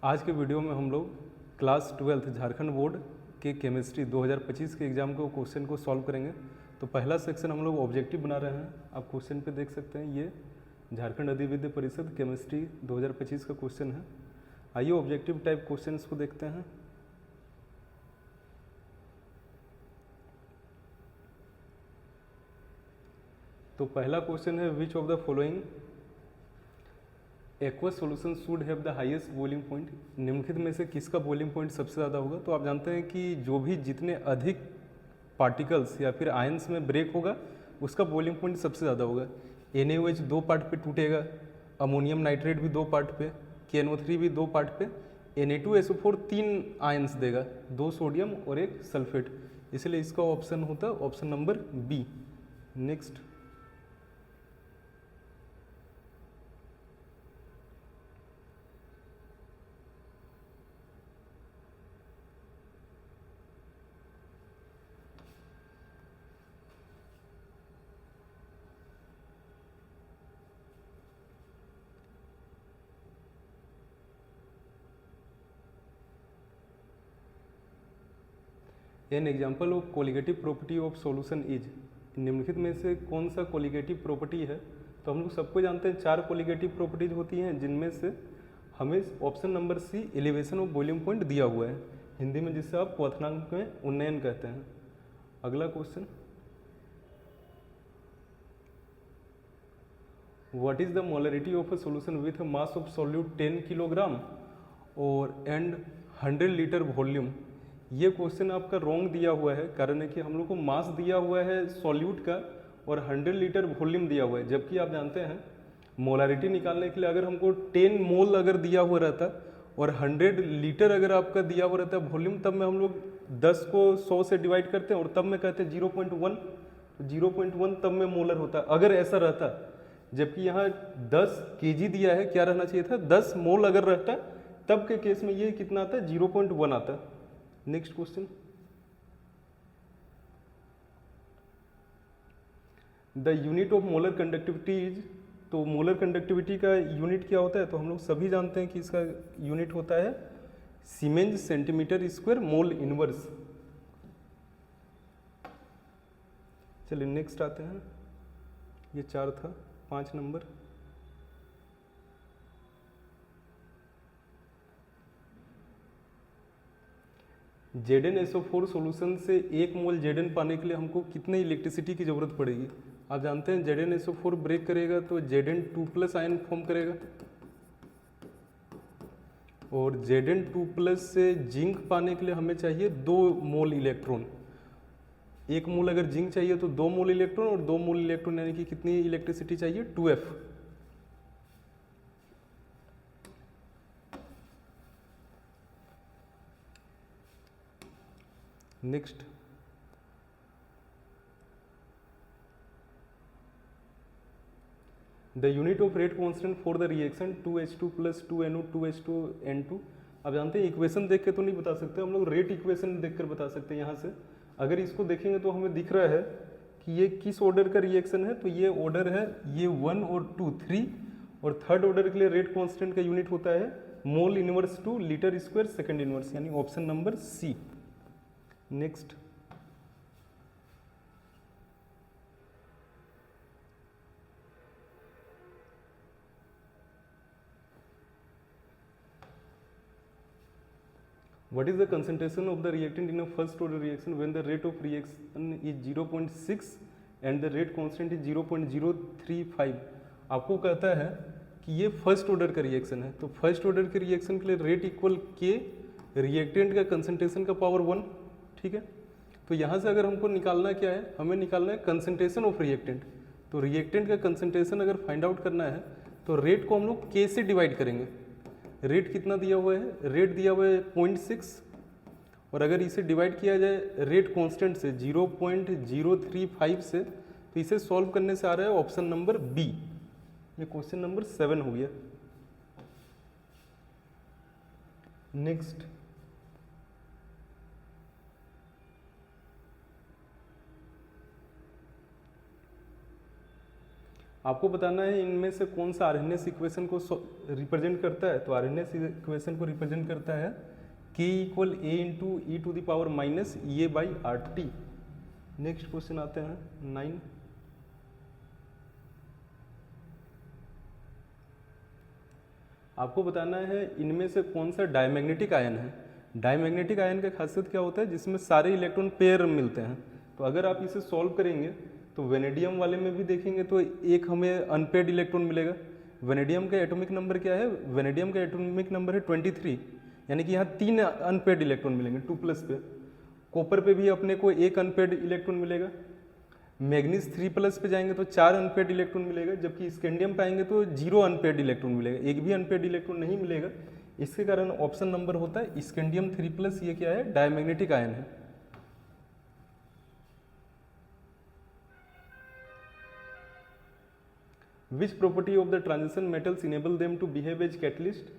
आज के वीडियो में हम लोग क्लास 12 झारखंड बोर्ड के केमिस्ट्री 2025 के एग्ज़ाम को क्वेश्चन को सॉल्व करेंगे। तो पहला सेक्शन हम लोग ऑब्जेक्टिव बना रहे हैं। आप क्वेश्चन पे देख सकते हैं, ये झारखंड अधिविद्य परिषद केमिस्ट्री 2025 का क्वेश्चन है। आइए ऑब्जेक्टिव टाइप क्वेश्चन को देखते हैं। तो पहला क्वेश्चन है, विच of the following aqueous solution should have the highest boiling point. निम्नलिखित में से किसका बॉइलिंग पॉइंट सबसे ज़्यादा होगा। तो आप जानते हैं कि जो भी जितने अधिक पार्टिकल्स या फिर आयंस में ब्रेक होगा उसका बॉइलिंग पॉइंट सबसे ज़्यादा होगा। NaOH 2 पार्ट पे टूटेगा, अमोनियम नाइट्रेट भी 2 पार्ट पे, KNO3 भी 2 पार्ट पे, Na2SO4 3 आयंस देगा, 2 सोडियम और 1 सल्फेट। इसलिए इसका ऑप्शन होता है option number B. Next, an example of colligative property of solution is. निम्नलिखित में से कौन सा कोलिगेटिव प्रॉपर्टी है। तो हम लोग सबको जानते हैं 4 कोलिगेटिव प्रॉपर्टीज होती हैं, जिनमें से हमें option number C elevation of boiling point दिया हुआ है, हिंदी में जिससे आप क्वथनांक में उन्नयन कहते हैं। अगला question, what is the molarity of a solution with mass of solute 10 kilogram और एंड 100 लीटर वॉल्यूम। ये क्वेश्चन आपका रॉन्ग दिया हुआ है। कारण है कि हम लोग को मास दिया हुआ है सॉल्यूट का और 100 लीटर वॉल्यूम दिया हुआ है, जबकि आप जानते हैं मोलारिटी निकालने के लिए अगर हमको 10 मोल अगर दिया हुआ रहता और 100 लीटर अगर आपका दिया हुआ रहता वॉल्यूम, तब में हम लोग 10 को 100 से डिवाइड करते हैं और तब में कहते हैं 0.1, 0.1 तब में मोलर होता अगर ऐसा रहता। जबकि यहाँ 10 kg दिया है, क्या रहना चाहिए था 10 मोल अगर रहता, तब के केस में ये कितना आता है 0.1 आता। Next question, the unit of molar conductivity is. तो मोलर कंडक्टिविटी का यूनिट क्या होता है। तो हम लोग सभी जानते हैं कि इसका यूनिट होता है siemens centimetre square mole inverse. चलिए नेक्स्ट आते हैं, ये 4 था। 5 नंबर, ZnSO4 सॉल्यूशन से 1 मोल Zn पाने के लिए हमको कितने इलेक्ट्रिसिटी की ज़रूरत पड़ेगी। आप जानते हैं ZnSO4 ब्रेक करेगा तो Zn2+ आयन फॉर्म करेगा और Zn2+ से जिंक पाने के लिए हमें चाहिए 2 मोल इलेक्ट्रॉन। 1 मोल अगर जिंक चाहिए तो 2 मोल इलेक्ट्रॉन और 2 मोल इलेक्ट्रॉन यानी कि कितनी इलेक्ट्रिसिटी चाहिए 2F। Next, the unit of rate constant for the reaction 2H2 + 2NO 2H2N2। आप जानते हैं इक्वेशन देख के तो नहीं बता सकते, हम लोग रेट इक्वेशन देखकर बता सकते हैं। यहाँ से अगर इसको देखेंगे तो हमें दिख रहा है कि ये किस ऑर्डर का रिएक्शन है। तो ये ऑर्डर है, ये 1 और 2 3, और थर्ड ऑर्डर के लिए रेट कांस्टेंट का यूनिट होता है mole inverse to litre square second inverse, यानी option number C. Next, what is the concentration of the reactant in a first order reaction when the rate of reaction is 0.6 and the rate constant is 0.035। आपको कहता है कि ये first order का reaction है, तो first order के reaction के लिए रेट इक्वल के, रिएक्टेंट का कंसंट्रेशन का पावर 1। ठीक है, तो यहाँ से अगर हमको निकालना क्या है, हमें निकालना है कंसंट्रेशन ऑफ रिएक्टेंट। तो रिएक्टेंट का कंसंट्रेशन अगर फाइंड आउट करना है तो रेट को हम लोग के से डिवाइड करेंगे। रेट कितना दिया हुआ है, रेट दिया हुआ है 0.6, और अगर इसे डिवाइड किया जाए रेट कांस्टेंट से 0.035 से, तो इसे सॉल्व करने से आ रहा है ऑप्शन नंबर बी। ये क्वेश्चन नंबर 7 हो गया। नेक्स्ट, आपको बताना है इनमें से कौन सा आरएनएस इक्वेशन को रिप्रेजेंट करता है। तो आरएनएस इक्वेशन को रिप्रेजेंट करता है K equal A into E to the power minus A by R T. Next question आते हैं 9। आपको बताना है इनमें से कौन सा डायमैग्नेटिक आयन है। डायमैग्नेटिक आयन का खासियत क्या होता है, जिसमें सारे इलेक्ट्रॉन पेयर मिलते हैं। तो अगर आप इसे सॉल्व करेंगे तो वेनेडियम वाले में भी देखेंगे तो एक हमें अनपेड इलेक्ट्रॉन मिलेगा। वेनेडियम का एटॉमिक नंबर क्या है, वेनेडियम का एटॉमिक नंबर है 23, यानी कि यहाँ 3 अनपेड इलेक्ट्रॉन मिलेंगे 2+ पे। कॉपर पे भी अपने को एक अनपेड इलेक्ट्रॉन मिलेगा। मैग्नीज 3+ पे जाएंगे तो 4 अनपेड इलेक्ट्रॉन मिलेगा, जबकि स्कैंडियम पाएंगे तो 0 अनपेड इलेक्ट्रॉन मिलेगा, एक भी अनपेड इलेक्ट्रॉन नहीं मिलेगा। इसके कारण ऑप्शन नंबर होता है स्कैंडियम 3+। ये क्या है, डायमैग्नेटिक आयन है। Which property of the transition metals enable them to behave as catalyst.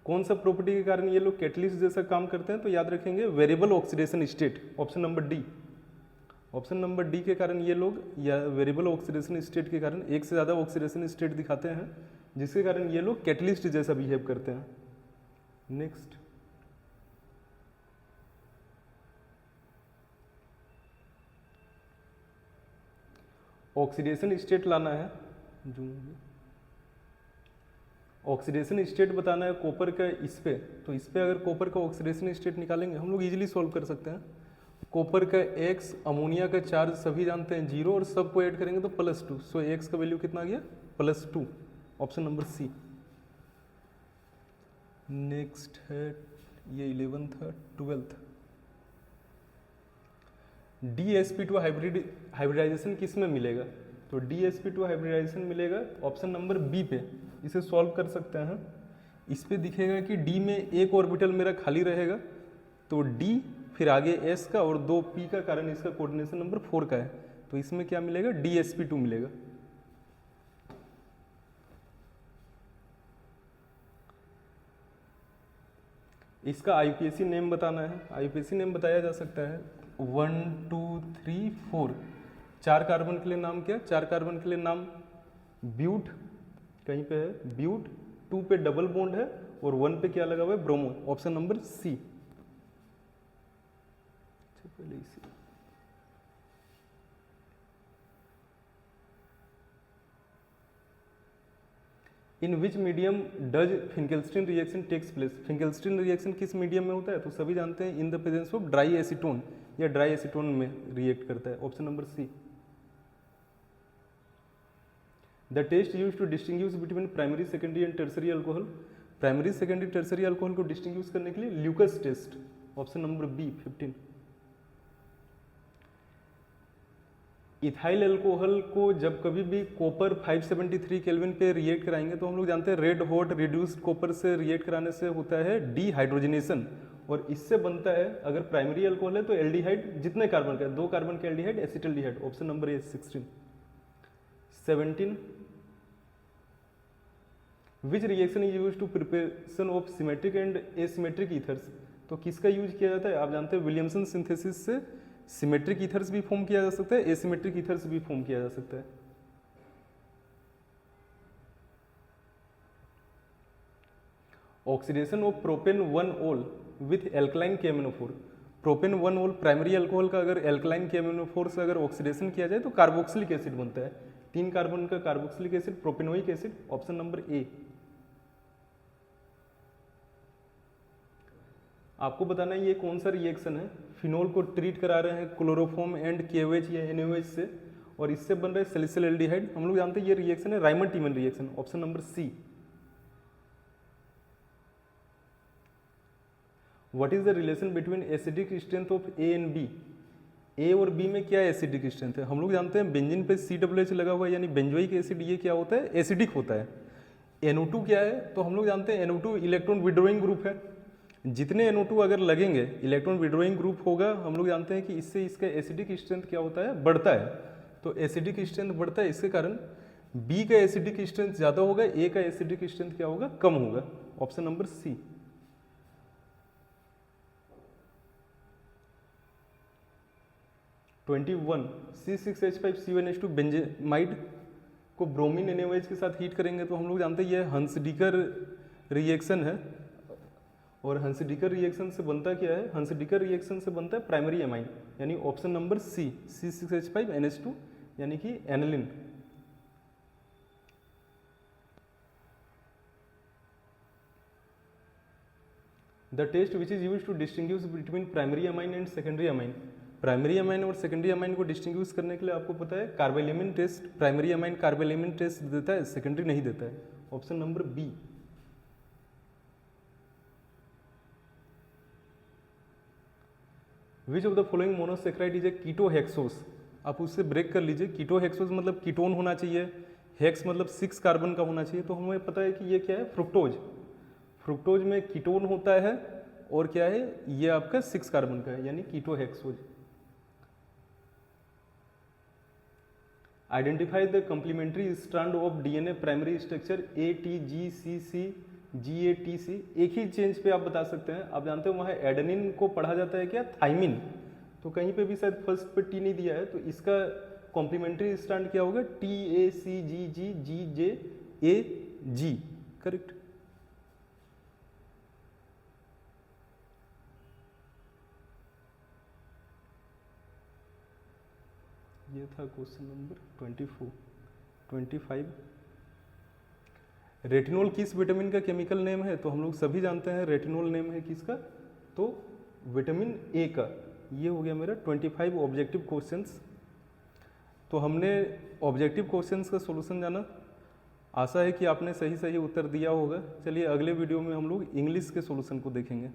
कौन सा प्रॉपर्टी के कारण ये लोग कैटलिस्ट जैसा काम करते हैं, तो याद रखेंगे variable oxidation state, option number D. Option number D के कारण ये लोग, या वेरिएबल ऑक्सीडेशन स्टेट के कारण एक से ज़्यादा ऑक्सीडेशन स्टेट दिखाते हैं, जिसके कारण ये लोग कैटलिस्ट जैसा बिहेव करते हैं। नेक्स्ट, ऑक्सीडेशन स्टेट लाना है, ऑक्सीडेशन स्टेट बताना है कॉपर का इस पे। तो इस पे अगर कॉपर का ऑक्सीडेशन स्टेट निकालेंगे हम लोग इजीली सॉल्व कर सकते हैं। कॉपर का X, अमोनिया का चार्ज सभी जानते हैं 0, और सबको ऐड करेंगे तो +2। सो X का वैल्यू कितना आ गया, +2, ऑप्शन नंबर सी। नेक्स्ट है ये 11th है, 12th। DsP2 हाइब्रिडाइजेशन किस में मिलेगा। तो DsP2 हाइब्रिडाइजेशन मिलेगा ऑप्शन नंबर बी पे। इसे सॉल्व कर सकते हैं। इस पे दिखेगा कि D में एक ऑर्बिटल मेरा खाली रहेगा, तो D फिर आगे S का और 2 P का, कारण इसका कोऑर्डिनेशन नंबर 4 का है। तो इसमें क्या मिलेगा, DsP2 मिलेगा। इसका IUPAC नेम बताना है। IUPAC नेम बताया जा सकता है 1 2 3 4। 4 कार्बन के लिए नाम क्या, 4 कार्बन के लिए नाम ब्यूट, कहीं पे है ब्यूट, 2 पे डबल बॉन्ड है और 1 पे क्या लगा हुआ है, ब्रोमो, ऑप्शन नंबर सी। पहले इसी in which medium does Finkelstein reaction takes place. Finkelstein reaction किस मीडियम में होता है, तो सभी जानते हैं in the presence of dry acetone, या ड्राई एसीटोन में रिएक्ट करता है, option number C. The test use to distinguish between primary, secondary and tertiary alcohol. Primary, secondary, tertiary alcohol को डिस्टिंग्विश करने के लिए Lucas test, option number B 15। Ethyl alcohol को जब कभी भी कॉपर 573 केल्विन पे रिएक्ट कराएंगे तो हम लोग जानते हैं रेड हॉट रिड्यूस्ड कॉपर से रिएक्ट कराने से होता है डीहाइड्रोजनेशन, और इससे बनता है, अगर प्राइमरी अल्कोहल है तो एल्डिहाइड, जितने कार्बन का है 2 कार्बन का aldehyde acetaldehyde, option number A 16। 17 which reaction is use to preparation of symmetric and asymmetric ethers. तो किसका यूज किया जाता है, आप जानते हैं विलियमसन सिंथेसिस से सिमेट्रिक ईथर्स भी फॉर्म किया जा सकता है, एसिमेट्रिक ईथर्स भी फॉर्म किया जा सकता है। ऑक्सीडेशन ऑफ प्रोपेन 1 ओल विथ एल्कलाइन KMnO4। प्रोपेन 1 ओल प्राइमरी अल्कोहल का अगर एल्कलाइन KMnO4 से अगर ऑक्सीडेशन किया जाए तो कार्बोक्सिलिक एसिड बनता है, 3 कार्बन का carboxylic acid, propanoic acid, option number ए। आपको बताना है ये कौन सा रिएक्शन है। फिनोल को ट्रीट करा रहे हैं क्लोरोफॉर्म एंड KOH या NaOH से, और इससे बन रहा है सैलिसिल एल्डिहाइड। हम लोग जानते हैं ये रिएक्शन है Reimer Tiemann reaction, option number C. What is the relation between acidic strength of A and B। A और बी में क्या एसिडिक स्ट्रेंथ है, हम लोग जानते हैं बेंजीन पे COH लगा हुआ है, यानी बेंजोइक एसिड, ये क्या होता है, एसिडिक होता है। NO2 क्या है, तो हम लोग जानते हैं NO2 इलेक्ट्रॉन विड्रोइंग ग्रुप है। जितने NO2 अगर लगेंगे इलेक्ट्रॉन विड्रोइंग ग्रुप होगा, हम लोग जानते हैं कि इससे इसका एसिडिक स्ट्रेंथ क्या होता है, बढ़ता है। तो एसिडिक स्ट्रेंथ बढ़ता है, इसके कारण बी का एसिडिक स्ट्रेंथ ज़्यादा होगा, ए का एसिडिक स्ट्रेंथ क्या होगा, कम होगा, ऑप्शन नंबर सी। C6H5 C1H2 बेंजेमाइड को ब्रोमीन NaOH के साथ हीट करेंगे तो हम लोग जानते हैं ये हंसडीकर रिएक्शन है। और हंसडीकर रिएक्शन से बनता क्या है? हंसडीकर रिएक्शन से बनता है प्राइमरी एमाइन, यानी ऑप्शन नंबर सी, C6H5NH2, यानी कि aniline. The test which is use to distinguish between primary amine and secondary amine. Primary amine और सेकेंडरी अमाइन को डिस्टिंग्विश करने के लिए आपको पता है carbylamine test, primary amine carbylamine test देता है, सेकेंडरी नहीं देता है, option number B. Which of the following monosaccharide is a ketohexose. आप उससे ब्रेक कर लीजिए। कीटोहेक्सोस मतलब कीटोन होना चाहिए, हेक्स मतलब 6 कार्बन का होना चाहिए, तो हमें पता है कि ये क्या है? फ्रुक्टोज। फ्रुक्टोज में कीटोन होता है और क्या है? ये आपका 6 कार्बन का है, यानी ketohexose. Identify the complementary strand of DNA primary structure ATGCC GATC। एक ही चेंज पे आप बता सकते हैं। आप जानते हो वहाँ एडेनिन को पढ़ा जाता है क्या? थाइमिन। तो कहीं पे भी शायद फर्स्ट पे टी नहीं दिया है, तो इसका कॉम्प्लीमेंट्री स्ट्रैंड क्या होगा? TACGGGAG, correct. ये था क्वेश्चन नंबर 25। रेटिनोल किस विटामिन का केमिकल नेम है? तो हम लोग सभी जानते हैं रेटिनोल नेम है किसका? तो विटामिन ए का। ये हो गया मेरा 25 ऑब्जेक्टिव क्वेश्चंस। तो हमने ऑब्जेक्टिव क्वेश्चंस का सॉल्यूशन जाना। आशा है कि आपने सही उत्तर दिया होगा। चलिए अगले वीडियो में हम लोग इंग्लिश के सॉल्यूशन को देखेंगे।